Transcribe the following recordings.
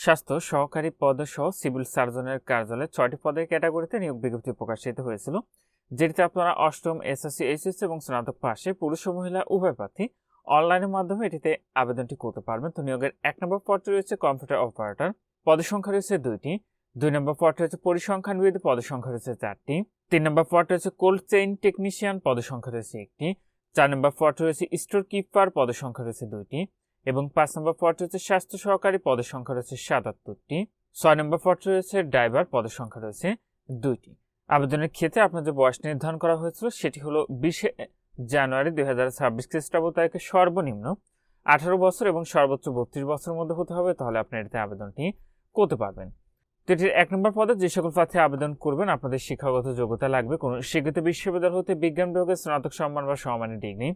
স্বাস্থ্য সহকারী পদসহ সিভিল সার্জনের কার্যালয়ে ৬টি পদের ক্যাটাগরিতে নিয়োগ বিজ্ঞপ্তি প্রকাশিত হয়েছিল, যেটিতে আপনারা অষ্টম, এসএসসি, এইচএসসি এবং স্নাতক পাশে পুরুষ ও মহিলা উভয় প্রার্থী অনলাইনের মাধ্যমে এটিতে আবেদনটি করতে পারবেন। তো নিয়োগের ১ নম্বর পদটি রয়েছে কম্পিউটার অপারেটর, পদের সংখ্যা রয়েছে ২টি। ২ নম্বর পদটি রয়েছে পরিসংখ্যানবিদ, পদের সংখ্যা রয়েছে ৪টি। ৩ নম্বর পদটি রয়েছে কোল্ড চেইন টেকনিশিয়ান, পদের সংখ্যা রয়েছে ১টি। ৪ নম্বর পদটি রয়েছে স্টোর কিপার, পদের সংখ্যা রয়েছে ২টি। এবং ৫ নম্বর পদটি হচ্ছে স্বাস্থ্য সহকারী, পদের সংখ্যা রয়েছে ৭৭টি। ৬ নম্বর পদটি রয়েছে ড্রাইভার, পদের সংখ্যা রয়েছে ২টি। আবেদনের ক্ষেত্রে আপনার যে বয়স নির্ধারণ করা হয়েছিল সেটি হলো ২০ জানুয়ারি ২০২৬ খ্রিস্টাব্দ তারিখে সর্বনিম্ন ১৮ বছর এবং সর্বোচ্চ ৩২ বছরের মধ্যে হতে হবে, তাহলে আপনি এটিতে আবেদনটি করতে পারবেন। তো এটির ১ নম্বর পদে যে সকল প্রার্থী আবেদন করবেন আপনাদের শিক্ষাগত যোগ্যতা লাগবে কোনো স্বীকৃত বিশ্ববিদ্যালয় হতে বিজ্ঞান বিভাগে স্নাতক সম্মান বা সমমানের ডিগ্রি,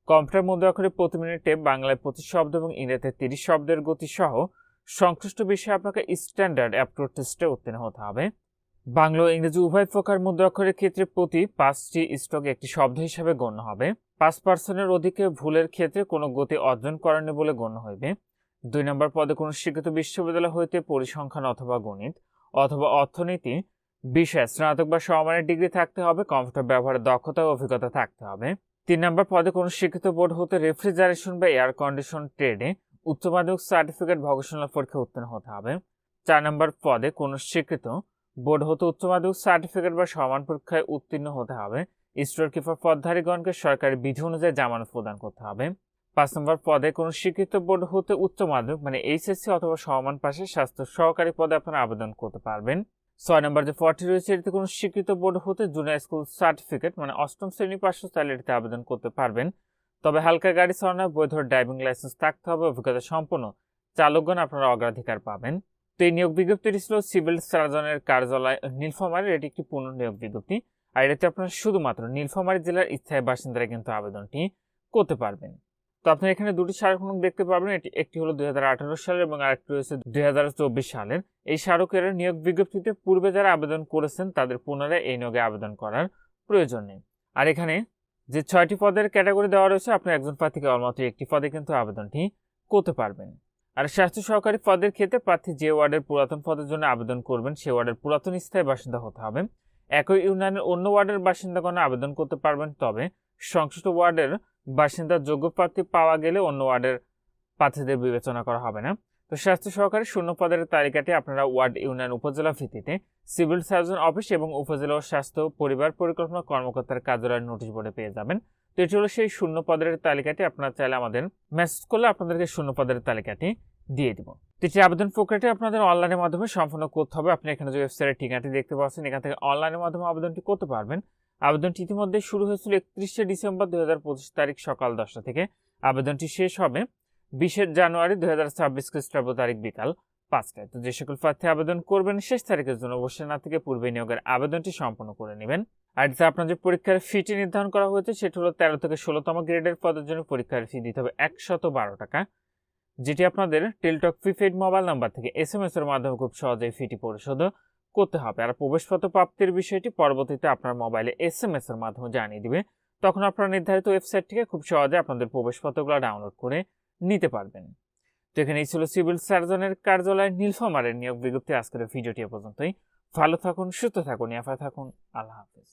কম্পিউটার মুদ্রা অক্ষরে প্রতি মিনিটে বাংলায় ২৫ শব্দ এবং ইংরেজিতে ৩০ শব্দের গতি সহ সংশ্লিষ্ট বিষয়ে আপনাকে স্ট্যান্ডার্ড অ্যাপটিটিউড টেস্টে উত্তীর্ণ হতে হবে। বাংলা ও ইংরেজি উভয় প্রকার মুদ্রা অক্ষরের ক্ষেত্রে প্রতি ৫টি স্ট্রোক একটি শব্দ হিসাবে গণ্য হবে। ৫% অধিকে ভুলের ক্ষেত্রে কোনো গতি অর্জন করেনি বলে গণ্য হইবে। ২ নম্বর পদে কোনো স্বীকৃত বিশ্ববিদ্যালয় হইতে পরিসংখ্যান অথবা গণিত অথবা অর্থনীতি বিষয়ে স্নাতক বা সমমানের ডিগ্রি থাকতে হবে। কম্পিউটার ব্যবহারের দক্ষতা ও অভিজ্ঞতা থাকতে হবে। ৩ নম্বর পদে কোনো স্বীকৃত বোর্ড হতে রেফ্রিজারেশন বা এয়ার কন্ডিশন ট্রেডে উচ্চ মাধ্যমিক সার্টিফিকেট ভোকেশনাল পরীক্ষা উত্তীর্ণ হতে হবে। ৪ নম্বর পদে কোনো স্বীকৃত বোর্ড হতে উচ্চ মাধ্যমিক সার্টিফিকেট বা সমান পরীক্ষায় উত্তীর্ণ হতে হবে। স্টোর কিপার পদধারীগণকে সরকারি বিধি অনুযায়ী জামানত প্রদান করতে হবে। ৫ নম্বর পদে কোনো স্বীকৃত বোর্ড হতে উচ্চ মাধ্যমিক মানে এইচএসসি অথবা সমান পাশে স্বাস্থ্য সহকারী পদে আপনারা আবেদন করতে পারবেন। ৬ নম্বর যে পদটি রয়েছে এটিতে কোনো স্বীকৃত বোর্ড হতে জুনিয়র স্কুল সার্টিফিকেট মানে অষ্টম শ্রেণী পাশ চাইলে এটিতে আবেদন করতে পারবেন। তবে হালকা গাড়ি চালানোর বৈধ ড্রাইভিং লাইসেন্স থাকতে হবে। অভিজ্ঞতা সম্পন্ন চালকগণ আপনারা অগ্রাধিকার পাবেন। তো এই নিয়োগ বিজ্ঞপ্তিটি ছিল সিভিল সার্জনের কার্যালয় নীলফামারীর। এটি একটি পূর্ণ নিয়োগ বিজ্ঞপ্তি, আর এটাতে আপনারা শুধুমাত্র নীলফামারী জেলার স্থায়ী বাসিন্দারা কিন্তু আবেদনটি করতে পারবেন। তো আপনারা এখানে দুটি স্মারক দেখতে পাবেন, একটি হলো ২০১৮ সালের এবং আরেকটি রয়েছে ২০২৪ সালের। এই স্মারকের নিয়োগ বিজ্ঞপ্তিতে পূর্বে যারা আবেদন করেছেন তাদের পুনরায় এই নিয়োগে আবেদন করার প্রয়োজন নেই। আর এখানে যে ৬টি পদের ক্যাটাগরি দেওয়া রয়েছে আপনি একজন প্রার্থীকে অলমাত্র একটি পদে কিন্তু আবেদনটি করতে পারবেন। আর স্বাস্থ্য সহকারী পদের ক্ষেত্রে প্রার্থী যে ওয়ার্ডের পুরাতন পদের জন্য আবেদন করবেন সে ওয়ার্ডের পুরাতন স্থায়ী বাসিন্দা হতে হবে। একই ইউনিয়নের অন্য ওয়ার্ডের বাসিন্দাগণ আবেদন করতে পারবেন, তবে সংশ্লিষ্ট ওয়ার্ডের বাসিন্দার যোগ্য প্রার্থী পাওয়া গেলে অন্য ওয়ার্ডের প্রার্থীদের বিবেচনা করা হবে না। তো স্বাস্থ্য সহকারী শূন্য পদের তালিকাটি আপনারা ওয়ার্ড, ইউনিয়ন, উপজেলা ভিত্তিতে সিভিল সার্জন অফিস এবং উপজেলা স্বাস্থ্য পরিবার পরিকল্পনা কর্মকর্তার কার্যালয়ের নোটিশ বোর্ডে পেয়ে যাবেন। তো এটি হলো সেই শূন্য পদের তালিকাটি। আপনারা চাইলে আমাদের মেসেজ করলে আপনাদেরকে শূন্য পদের তালিকাটি দিয়ে দিব। তো এই আবেদন প্রক্রিয়াটি আপনাদের অনলাইনের মাধ্যমে সম্পূর্ণ করতে হবে। আপনি এখানে যে ওয়েবসাইটের ঠিকানাটি দেখতে পাচ্ছেন এখান থেকে অনলাইনের মাধ্যমে আবেদনটি করতে পারবেন। আবেদনটি ইতিমধ্যে শুরু হয়েছিল ৩১শে ডিসেম্বর ২০২৫ তারিখ সকাল ১০টা থেকে। আবেদনটি শেষ হবে ২০ জানুয়ারি ২০২৬ খ্রিস্টাব্দ তারিখ বিকাল ৫টায়। তো যে সকল প্রার্থী আবেদন করবেন শেষ তারিখের জন্য অবশ্যই না থেকে পূর্বে নিয়োগের আবেদনটি সম্পন্ন করে নেবেন। আর এতে আপনার যে পরীক্ষার ফিটি নির্ধারণ করা হয়েছে সেটি হলো ১৩ থেকে ১৬তম গ্রেডের পদের জন্য পরীক্ষার ফি দিতে হবে ১১২ টাকা, যেটি আপনাদের টেলটক প্রিপেইড মোবাইল নাম্বার থেকে SMS এর মাধ্যমে খুব সহজেই ফিটি পরিশোধ করতে হবে। আর প্রবেশপত্র প্রাপ্তির বিষয়টি পরবর্তীতে আপনার মোবাইলে SMS এর মাধ্যমে জানিয়ে দিবে। তখন আপনারা নির্ধারিত ওয়েবসাইট থেকে খুব সহজে আপনাদের প্রবেশপত্রগুলো ডাউনলোড করে নিতে পারবেন। তো এখানেই ছিল সিভিল সার্জনের কার্যালয় নীলফামারীর নিয়োগ বিজ্ঞপ্তি। আজকের ভিডিওটি এ পর্যন্তই। ভালো থাকুন, সুস্থ থাকুন, নিরাপদে থাকুন। আল্লাহ হাফেজ।